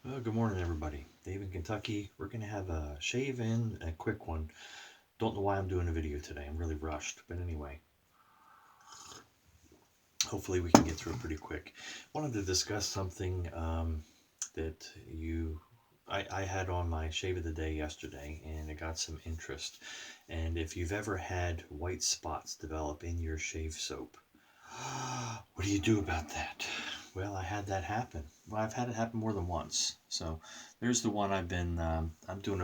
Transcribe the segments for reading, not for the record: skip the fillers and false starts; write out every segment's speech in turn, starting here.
Well, good morning, everybody. Dave in Kentucky. We're going to have a shave-in, a quick one. Don't know why I'm doing a video today. I'm really rushed. But anyway, hopefully we can get through it pretty quick. Wanted to discuss something that I had on my shave of the day yesterday, and it got some interest. And if you've ever had white spots develop in your shave soap, what do you do about that? Well, I had that happen. Well, I've had it happen more than once. So there's the one I'm doing a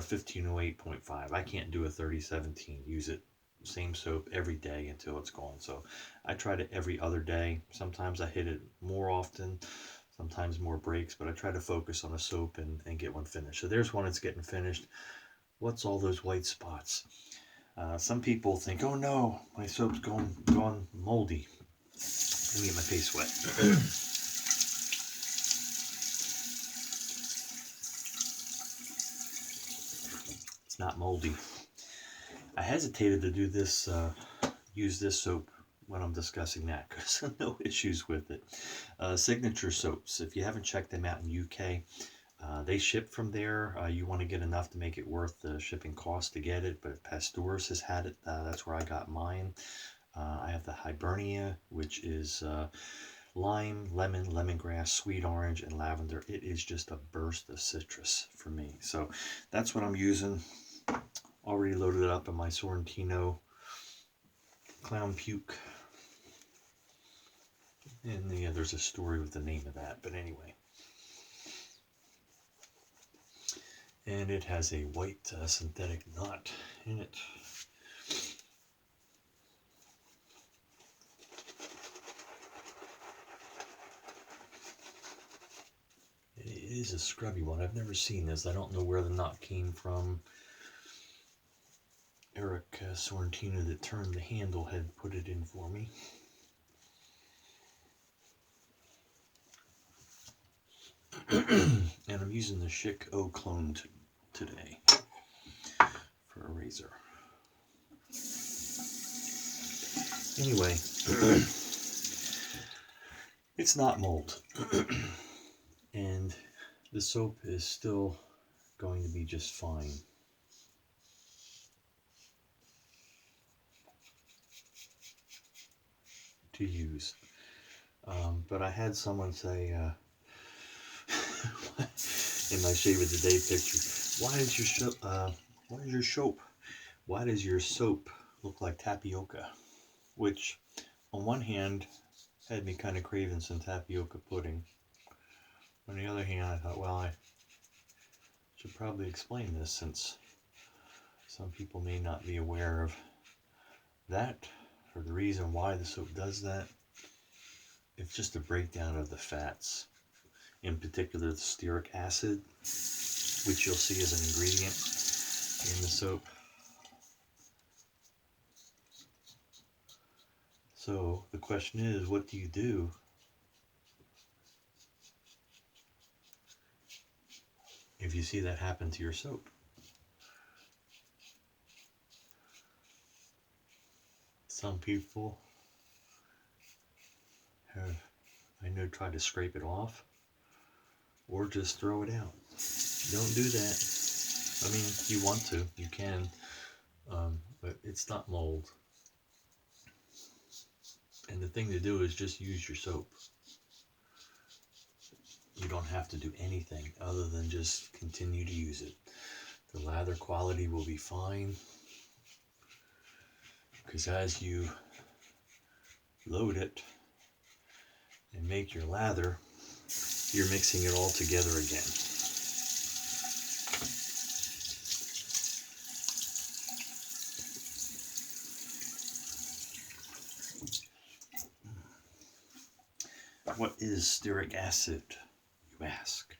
1508.5. I can't do a 3017. Use it, same soap every day until it's gone. So I tried it every other day. Sometimes I hit it more often, sometimes more breaks, but I try to focus on a soap and get one finished. So there's one that's getting finished. What's all those white spots? Some people think, oh no, my soap's gone moldy. Let me get my face wet. It's not moldy. I hesitated to do this, use this soap when I'm discussing that because no issues with it. Signature soaps. If you haven't checked them out in UK, they ship from there. You want to get enough to make it worth the shipping cost to get it. But if Pasteurs has had it, that's where I got mine. I have the Hibernia, which is lime, lemon, lemongrass, sweet orange, and lavender. It is just a burst of citrus for me. So that's what I'm using. Already loaded it up in my Sorrentino Clown Puke. And there's a story with the name of that, but anyway. And it has a white synthetic knot in it. It is a scrubby one. I've never seen this. I don't know where the knot came from. Eric Sorrentino that turned the handle had put it in for me. And I'm using the Schick O clone today for a razor. Anyway, it's not mold. And the soap is still going to be just fine. To use. But I had someone say in my shave of the day picture, why does your soap look like tapioca? Which on one hand had me kind of craving some tapioca pudding. On the other hand, I thought, well, I should probably explain this since some people may not be aware of that or the reason why the soap does that. It's just a breakdown of the fats, in particular the stearic acid, which you'll see as an ingredient in the soap. So the question is, what do you do if you see that happen to your soap? Some people have, I know, tried to scrape it off or just throw it out. Don't do that. I mean, if you want to, you can, but it's not mold. And the thing to do is just use your soap. You don't have to do anything other than just continue to use it. The lather quality will be fine because as you load it and make your lather, you're mixing it all together again. What is stearic acid, you ask?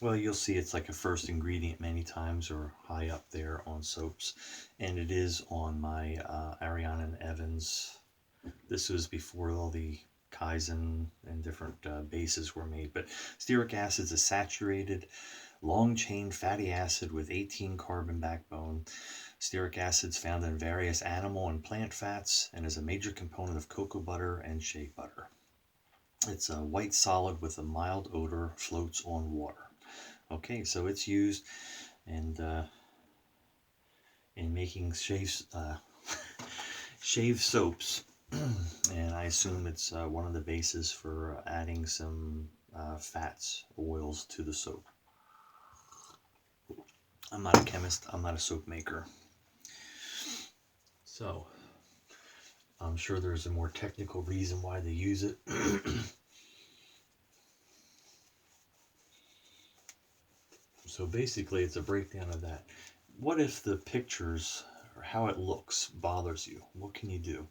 Well, you'll see it's like a first ingredient many times or high up there on soaps. And it is on my Ariana and Evans. This was before all the Kaizen and different bases were made. But stearic acid is a saturated, long-chain fatty acid with 18 carbon backbone. Stearic acid is found in various animal and plant fats and is a major component of cocoa butter and shea butter. It's a white solid with a mild odor, floats on water. Okay, so it's used and in making shave soaps, and I assume it's one of the bases for adding some fats, oils to the soap. I'm not a chemist, I'm not a soap maker. So, I'm sure there's a more technical reason why they use it. So basically it's a breakdown of that. What if the pictures or how it looks bothers you? What can you do?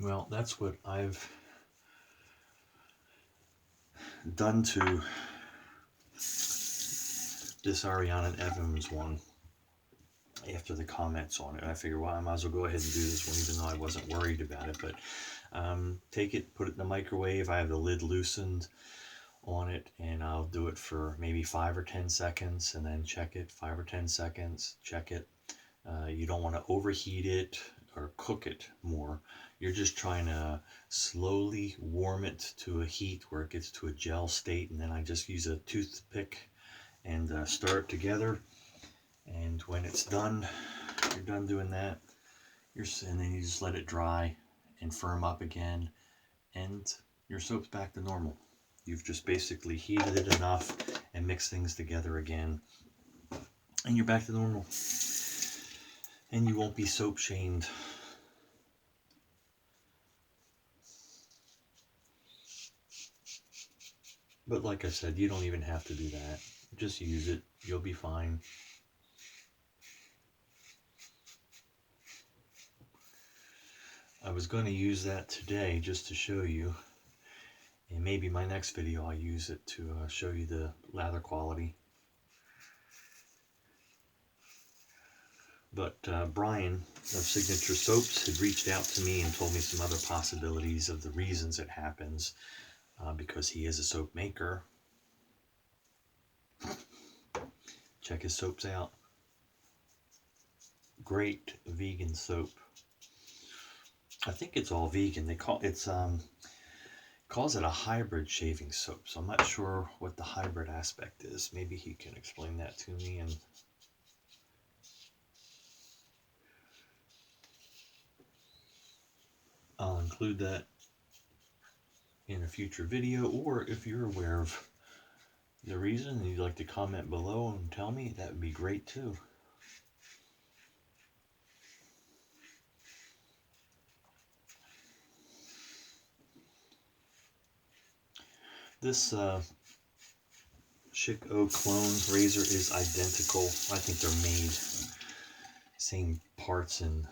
Well, that's what I've done to this Ariana Evans one after the comments on it. I figured, well, I might as well go ahead and do this one, even though I wasn't worried about it. But take it, put it in the microwave. I have the lid loosened on it, and I'll do it for maybe 5 or 10 seconds, and then check it. 5 or 10 seconds, check it. You don't want to overheat it or cook it more. You're just trying to slowly warm it to a heat where it gets to a gel state, and then I just use a toothpick and stir it together. And when it's done, you're done doing that, and then you just let it dry and firm up again, and your soap's back to normal. You've just basically heated it enough and mixed things together again, and you're back to normal. And you won't be soap shamed. But like I said, you don't even have to do that. Just use it. You'll be fine. I was going to use that today just to show you. And maybe my next video I'll use it to show you the lather quality. But Brian of Signature Soaps had reached out to me and told me some other possibilities of the reasons it happens, because he is a soap maker. Check his soaps out. Great vegan soap. I think it's all vegan. They call it calls it a hybrid shaving soap. So I'm not sure what the hybrid aspect is. Maybe he can explain that to me, and I'll include that in a future video. Or if you're aware of the reason and you'd like to comment below and tell me, that would be great too. This Schick clone razor is identical. I think they're made same parts and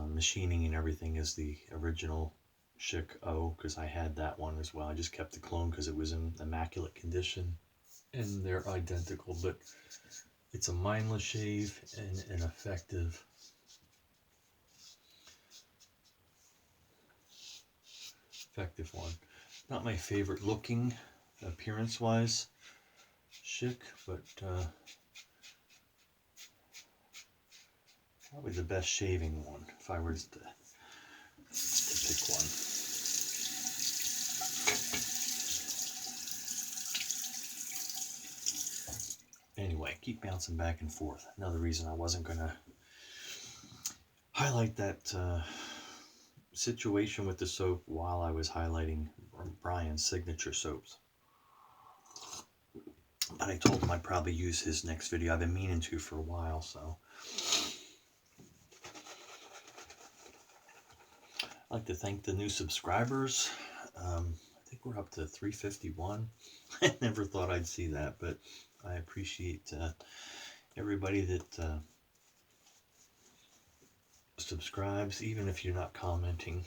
machining and everything as the original Schick because I had that one as well. I just kept the clone because it was in immaculate condition, and they're identical. But it's a mindless shave and an effective one. Not my favorite looking appearance wise Schick, but probably the best shaving one if I were to pick one. Anyway, keep bouncing back and forth. Another reason I wasn't going to highlight that situation with the soap while I was highlighting Brian's signature soaps. But I told him I'd probably use his next video. I've been meaning to for a while, so. I'd like to thank the new subscribers. I think we're up to 351. I never thought I'd see that, but I appreciate everybody that subscribes, even if you're not commenting.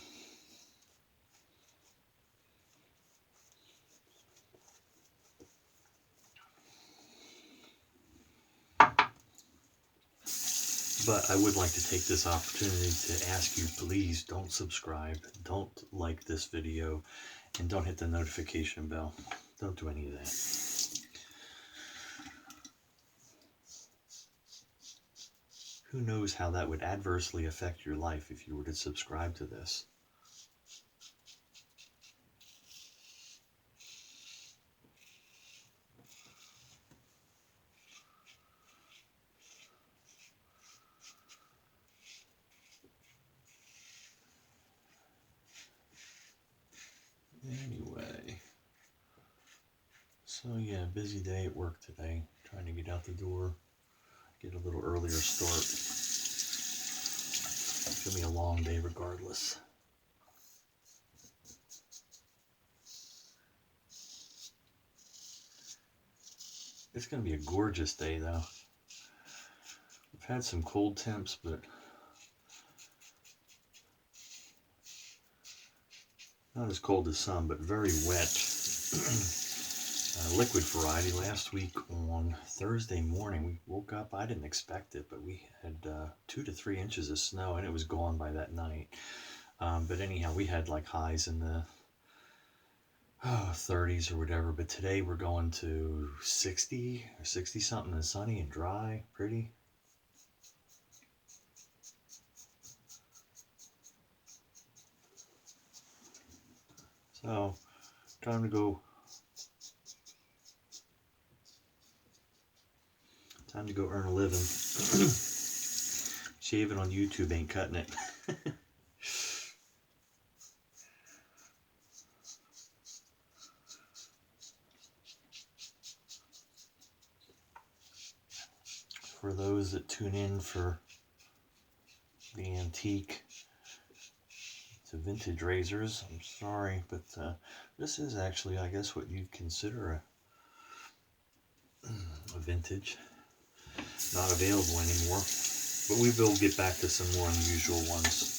But I would like to take this opportunity to ask you, please don't subscribe, don't like this video, and don't hit the notification bell. Don't do any of that. Who knows how that would adversely affect your life if you were to subscribe to this. So yeah, busy day at work today. Trying to get out the door, get a little earlier start. It's gonna be a long day regardless. It's gonna be a gorgeous day though. We've had some cold temps, but not as cold as some, but very wet. Liquid variety. Last week on Thursday morning, we woke up. I didn't expect it, but we had 2 to 3 inches of snow, and it was gone by that night. But anyhow, we had like highs in the 30s or whatever. But today we're going to 60 or 60 something, and sunny and dry, pretty. So, time to go. Time to go earn a living. Shaving on YouTube ain't cutting it. For those that tune in for the antique to vintage razors, I'm sorry, but this is actually, I guess, what you'd consider a vintage. Not available anymore, but we will get back to some more unusual ones.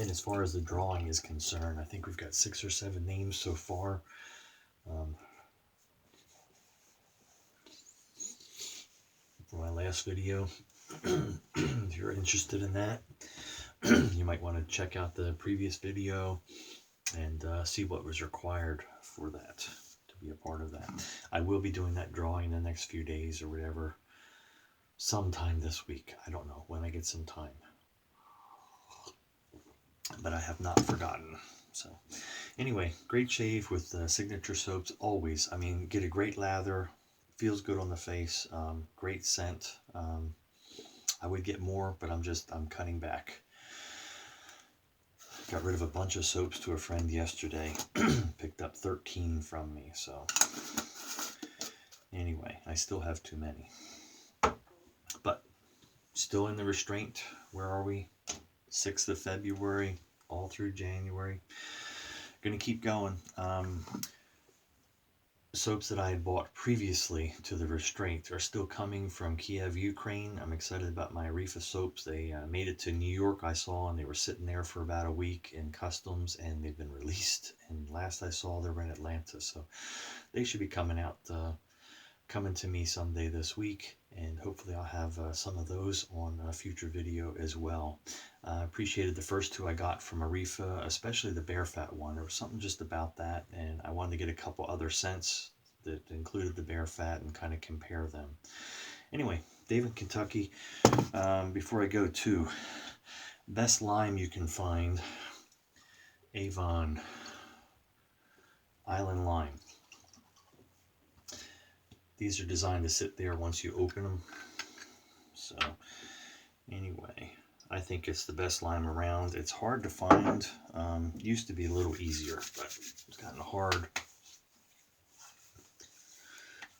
And as far as the drawing is concerned, I think we've got 6 or 7 names so far. For my last video, if you're interested in that, you might want to check out the previous video and see what was required for that, to be a part of that. I will be doing that drawing in the next few days or whatever, sometime this week. I don't know, when I get some time. But I have not forgotten. So anyway, great shave with signature soaps always. I mean, get a great lather, feels good on the face, great scent. I would get more, but I'm cutting back. Got rid of a bunch of soaps to a friend yesterday. Picked up 13 from me, so anyway, I still have too many. But still in the restraint. Where are we? 6th of February, all through January. Gonna keep going. Soaps that I had bought previously to the restraint are still coming from Kiev, Ukraine. I'm excited about my Arifa soaps. They made it to New York, I saw, and they were sitting there for about a week in customs, and they've been released. And last I saw, they were in Atlanta, so they should be coming out, coming to me someday this week, and hopefully I'll have some of those on a future video as well. I appreciated the first 2 I got from Arifa, especially the Bear Fat one. There was something just about that, and I wanted to get a couple other scents that included the Bear Fat and kind of compare them. Anyway, Avon, Kentucky. Before I go to best lime you can find, Avon Island Lime. These are designed to sit there once you open them. So anyway, I think it's the best lime around. It's hard to find. Used to be a little easier, but it's gotten hard.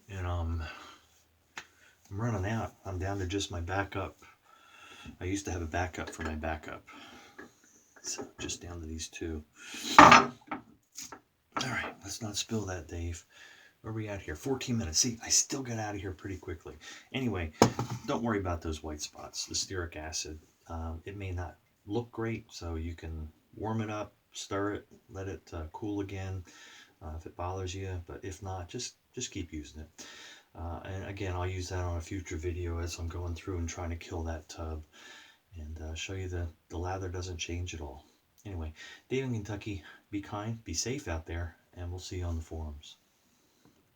And I'm running out. I'm down to just my backup. I used to have a backup for my backup. So just down to these 2. All right, let's not spill that, Dave. Where are we at here? 14 minutes. See, I still got out of here pretty quickly. Anyway, don't worry about those white spots. The stearic acid. It may not look great, so you can warm it up, stir it, let it cool again if it bothers you. But if not, just keep using it. And again, I'll use that on a future video as I'm going through and trying to kill that tub and show you the lather doesn't change at all. Anyway, Avon, Kentucky, be kind, be safe out there, and we'll see you on the forums.